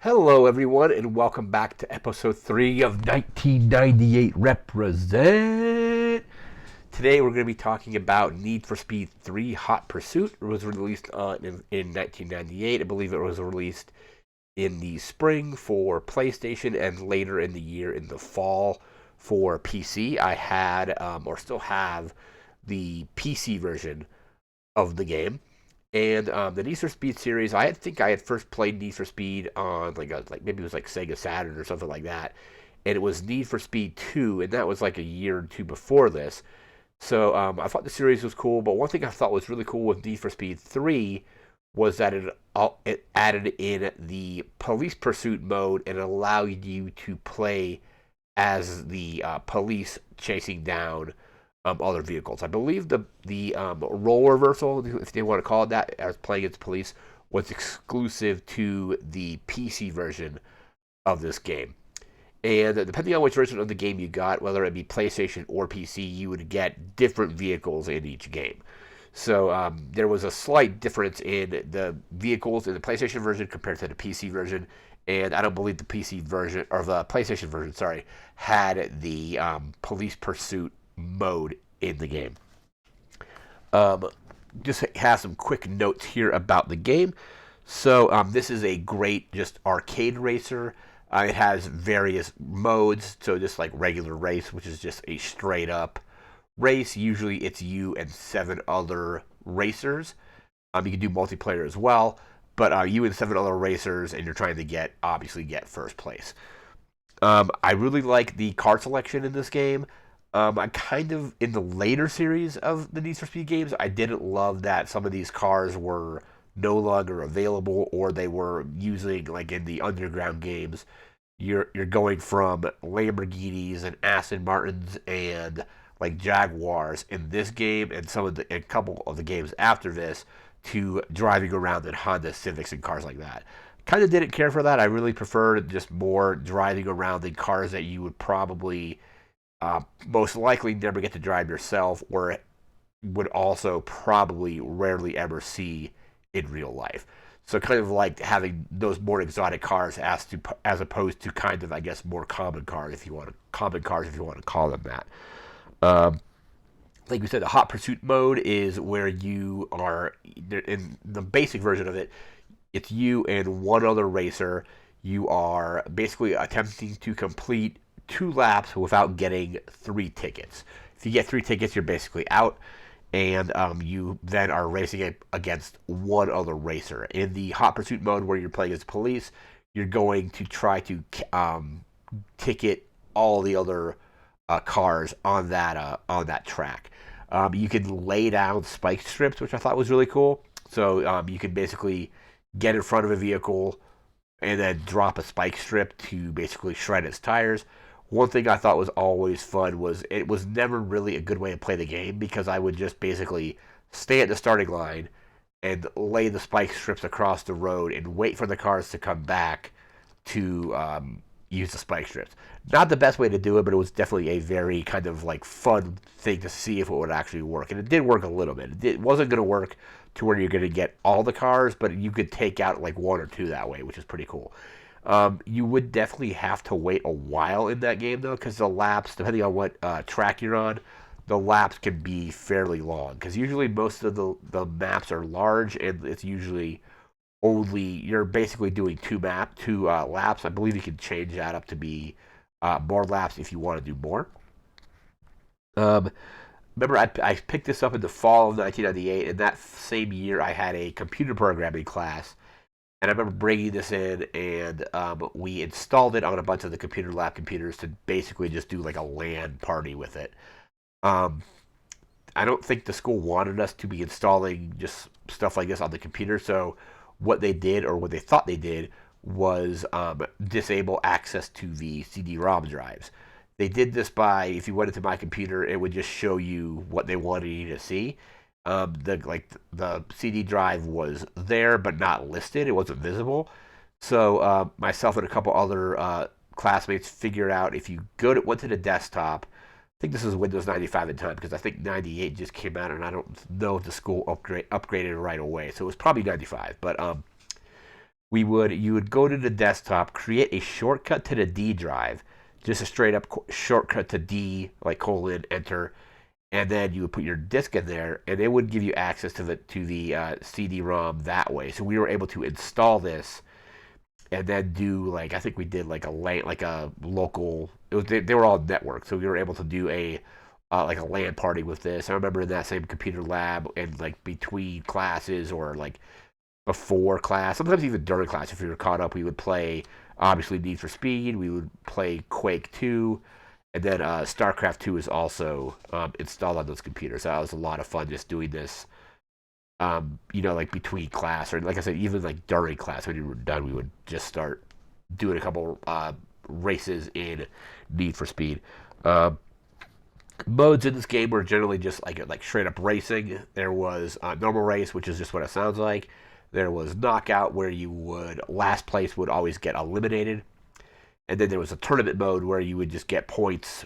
Hello, everyone, and welcome back to episode 3 of 1998 Represent. Today, we're going to be talking about Need for Speed 3 Hot Pursuit. It was released in 1998. I believe it was released in the spring for PlayStation and later in the year in the fall for PC. I had, or still have, the PC version of the game. And the Need for Speed series, think I had first played Need for Speed on like maybe it was like Sega Saturn or something like that, and it was Need for Speed 2, and that was like a year or two before this. So I thought the series was cool, but one thing I thought was really cool with Need for Speed 3 was that it added in the police pursuit mode and allowed you to play as the police chasing down other vehicles. I believe the role reversal, if they want to call it that, as playing as police, was exclusive to the PC version of this game. And depending on which version of the game you got, whether it be PlayStation or PC, you would get different vehicles in each game. So there was a slight difference in the vehicles in the PlayStation version compared to the PC version, and I don't believe the PC version or the PlayStation version, sorry, had the police pursuit mode in the game. Um, just have some quick notes here about the game. So this is a great just arcade racer. It has various modes. So just like regular race, which is just a straight up race. Usually it's you and 7 other racers. You can do multiplayer as well, but you and 7 other racers, and you're trying to obviously get first place. I really like the car selection in this game. I kind of, in the later series of the Need for Speed games, I didn't love that some of these cars were no longer available, or they were using, like in the underground games, you're going from Lamborghinis and Aston Martins and like Jaguars in this game and a couple of the games after this to driving around in Honda Civics and cars like that. Kind of didn't care for that. I really preferred just more driving around in cars that you would probably most likely never get to drive yourself, or would also probably rarely ever see in real life. So kind of like having those more exotic cars as opposed to kind of, I guess, more common cars if you want to call them that. Um, like we said, the hot pursuit mode is where you are in the basic version of it. It's you and one other racer. You are basically attempting to complete 2 laps without getting 3 tickets. If you get 3 tickets, you're basically out, and you then are racing against one other racer. In the hot pursuit mode, where you're playing as police, you're going to try to ticket all the other cars on that track. You can lay down spike strips, which I thought was really cool. So you can basically get in front of a vehicle and then drop a spike strip to basically shred its tires. One thing I thought was always fun was it was never really a good way to play the game, because I would just basically stay at the starting line and lay the spike strips across the road and wait for the cars to come back to use the spike strips. Not the best way to do it, but it was definitely a very kind of like fun thing to see if it would actually work. And it did work a little bit. It wasn't going to work to where you're going to get all the cars, but you could take out like 1 or 2 that way, which is pretty cool. You would definitely have to wait a while in that game, though, because the laps, depending on what track you're on, the laps can be fairly long. Because usually most of the maps are large, and it's usually only, you're basically doing two laps. I believe you can change that up to be more laps if you want to do more. Um, Remember, I picked this up in the fall of 1998, and that same year I had a computer programming class, and I remember bringing this in, and we installed it on a bunch of the computer lab computers to basically just do like a LAN party with it. Um, I don't think the school wanted us to be installing just stuff like this on the computer, so what they did, or what they thought they did, was disable access to the CD-ROM drives. They did this by, if you went into my computer, it would just show you what they wanted you to see. The CD drive was there but not listed; it wasn't visible. So myself and a couple other classmates figured out, if you went to the desktop. I think this is Windows 95 at the time, because I think 98 just came out, and I don't know if the school upgraded right away. So it was probably 95. But you would go to the desktop, create a shortcut to the D drive, just a straight up shortcut to D, like colon enter, and then you would put your disk in there, and it would give you access to the CD-ROM that way. So we were able to install this, and then do like I think we did like a local. It was they were all networked, so we were able to do a like a LAN party with this. I remember in that same computer lab and like between classes or like before class, sometimes even during class, if we were caught up, we would play obviously Need for Speed. We would play Quake 2, and then StarCraft 2 is also installed on those computers. So that was a lot of fun just doing this. Like between class or like I said, even like during class when you were done, we would just start doing a couple races in Need for Speed. Modes in this game were generally just like straight up racing. There was normal race, which is just what it sounds like. There was knockout, where you would last place would always get eliminated, and then there was a tournament mode where you would just get points,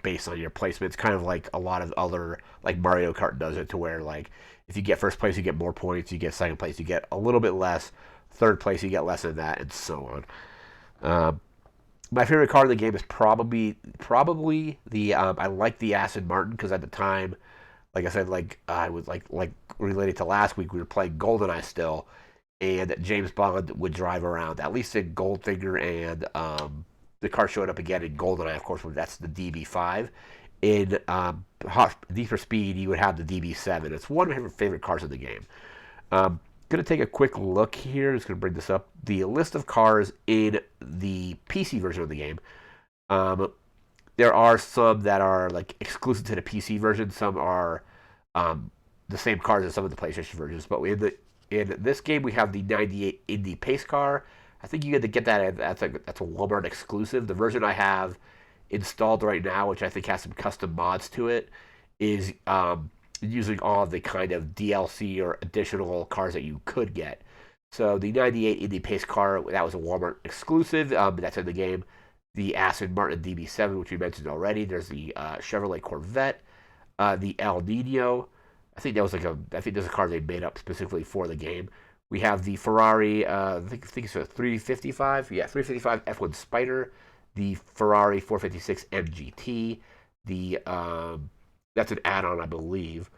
based on your placements, kind of like a lot of other like Mario Kart does it, to where like if you get first place, you get more points. You get second place, you get a little bit less. Third place, you get less than that, and so on. My favorite car in the game is probably the I like the Aston Martin, because at the time, like I said, like I was like related to last week, we were playing GoldenEye still, and James Bond would drive around, at least in Goldfinger, and the car showed up again in GoldenEye, of course, that's the DB5. In Need for Speed, you would have the DB7. It's one of my favorite cars in the game. Going to take a quick look here. Just going to bring this up. The list of cars in the PC version of the game. There are some that are like exclusive to the PC version. Some are the same cars as some of the PlayStation versions. But in this game, we have the '98 Indy Pace car. I think you get to get that. That's a Walmart exclusive. The version I have installed right now, which I think has some custom mods to it, is using all of the kind of DLC or additional cars that you could get. So the '98 Indy Pace car, that was a Walmart exclusive. That's in the game. The Aston Martin DB7, which we mentioned already. There's the Chevrolet Corvette, the El Nino. I think there's a car they made up specifically for the game. We have the Ferrari, I think it's a 355. Yeah, 355 F1 Spider. The Ferrari 456 MGT. That's an add-on, I believe.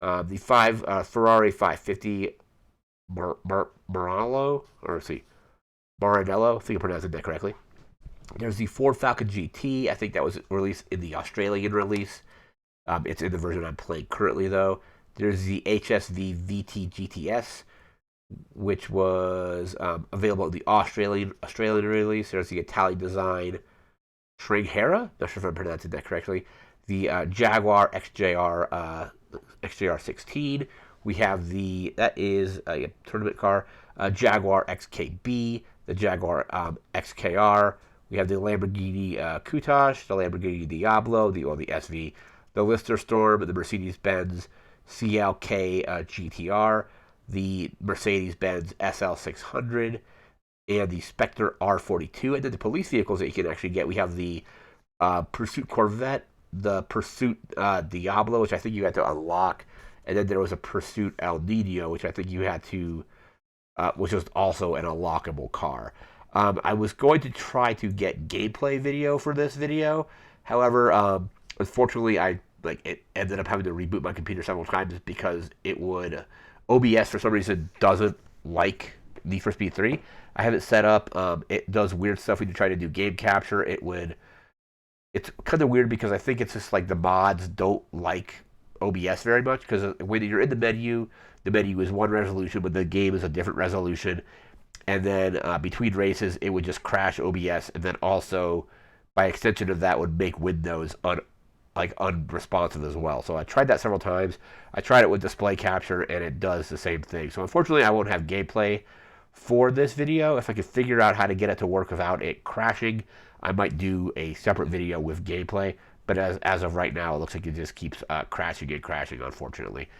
The Ferrari 550 Maranello, I think I pronounced that correctly. There's the Ford Falcon GT. I think that was released in the Australian release. It's in the version I'm playing currently, though. There's the HSV VT GTS, which was available in the Australian release. There's the Italian design Tringhera. Not sure if I'm pronouncing that correctly. The Jaguar XJR 16. We have that is a tournament car. Jaguar XKB. The Jaguar XKR. We have the Lamborghini Countach, the Lamborghini Diablo, the SV, the Lister Storm, the Mercedes-Benz CLK GTR, the Mercedes-Benz SL600, and the Spectre R42. And then the police vehicles that you can actually get, we have the Pursuit Corvette, the Pursuit Diablo, which I think you had to unlock, and then there was a Pursuit El Nino, which I think you had to, which was also an unlockable car. I was going to try to get gameplay video for this video. However, unfortunately, it ended up having to reboot my computer several times because OBS for some reason doesn't like Need for Speed 3. I have it set up. It does weird stuff when you try to do game capture. It's kind of weird because I think it's just like the mods don't like OBS very much, because when you're in the menu is one resolution, but the game is a different resolution. And then between races, it would just crash OBS, and then also, by extension of that, would make Windows unresponsive as well. So I tried that several times. I tried it with display capture, and it does the same thing. So unfortunately, I won't have gameplay for this video. If I could figure out how to get it to work without it crashing, I might do a separate video with gameplay. But as of right now, it looks like it just keeps crashing and crashing, unfortunately.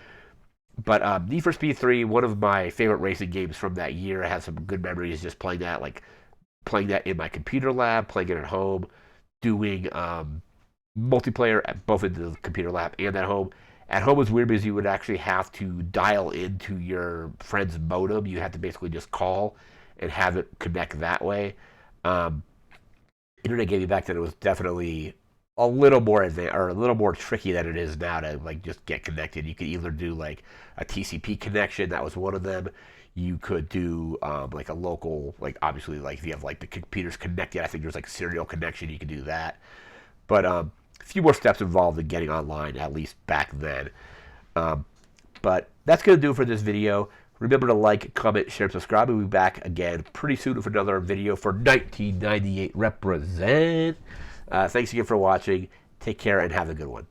But Need for Speed 3, one of my favorite racing games from that year. I have some good memories just playing that in my computer lab, playing it at home, doing multiplayer both in the computer lab and at home. At home was weird because you would actually have to dial into your friend's modem. You had to basically just call, and have it connect that way. Internet gaming back then, it was definitely a little more advanced or a little more tricky than it is now to like just get connected. You could either do like a TCP connection, that was one of them. You could do like a local, like obviously like if you have like the computers connected, I think there's like serial connection, you could do that. But a few more steps involved in getting online, at least back then. But that's going to do it for this video. Remember to like, comment, share, and subscribe. We'll be back again pretty soon with another video for 1998 Represent. Thanks again for watching. Take care and have a good one.